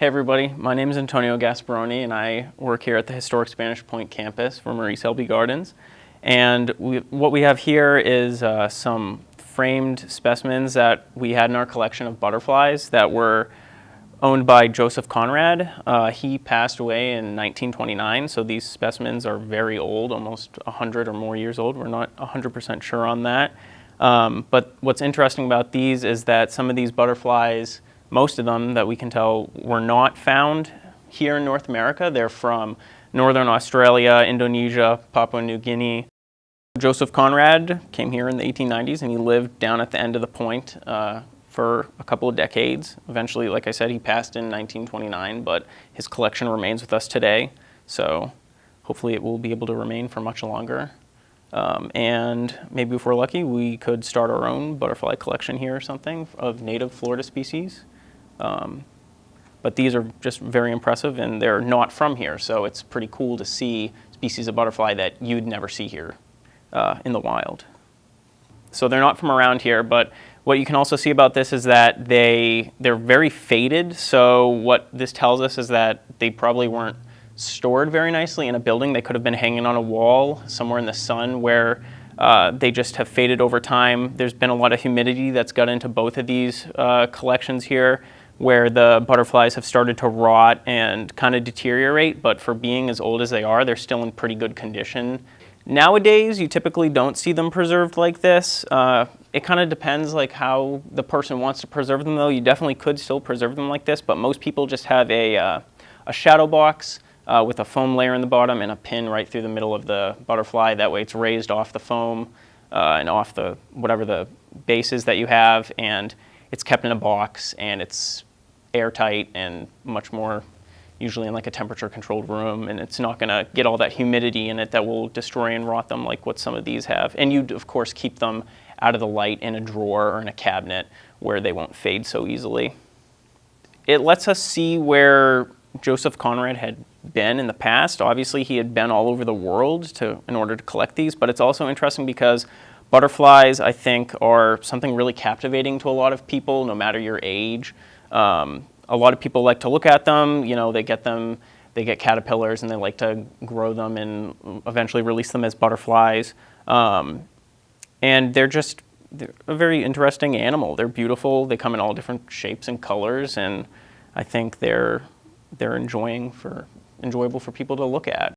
Hey everybody, my name is Antonio Gasperoni and I work here at the historic Spanish Point campus for Marie Selby Gardens. And what we have here is some framed specimens that we had in our collection of butterflies that were owned by Joseph Conrad. He passed away in 1929, so these specimens are very old, almost 100 or more years old. We're not 100% sure on that. But what's interesting about these is that some of these butterflies, most of them that we can tell, were not found here in North America. They're from northern Australia, Indonesia, Papua New Guinea. Joseph Conrad came here in the 1890s and he lived down at the end of the point for a couple of decades. Eventually, like I said, he passed in 1929, but his collection remains with us today. So hopefully it will be able to remain for much longer. And maybe if we're lucky, we could start our own butterfly collection here or something of native Florida species. But these are just very impressive and they're not from here, so it's pretty cool to see species of butterfly that you'd never see here in the wild. So they're not from around here, but what you can also see about this is that they're very faded. So what this tells us is that they probably weren't stored very nicely in a building. They could have been hanging on a wall somewhere in the sun where they just have faded over time. There's been a lot of humidity that's got into both of these collections here, where the butterflies have started to rot and kind of deteriorate, but for being as old as they are, they're still in pretty good condition. Nowadays, you typically don't see them preserved like this. It kind of depends like how the person wants to preserve them though. You definitely could still preserve them like this, but most people just have a shadow box with a foam layer in the bottom and a pin right through the middle of the butterfly. That way it's raised off the foam and off the whatever the base is that you have, and it's kept in a box and it's airtight and much more usually in like a temperature controlled room, and it's not going to get all that humidity in it that will destroy and rot them like what some of these have. And you'd of course keep them out of the light in a drawer or in a cabinet where they won't fade so easily. It lets us see where Joseph Conrad had been in the past. Obviously he had been all over the world in order to collect these, but it's also interesting because butterflies, I think, are something really captivating to a lot of people, no matter your age. A lot of people like to look at them. You know, they get caterpillars and they like to grow them and eventually release them as butterflies. And they're a very interesting animal. They're beautiful. They come in all different shapes and colors, and I think they're enjoyable for people to look at.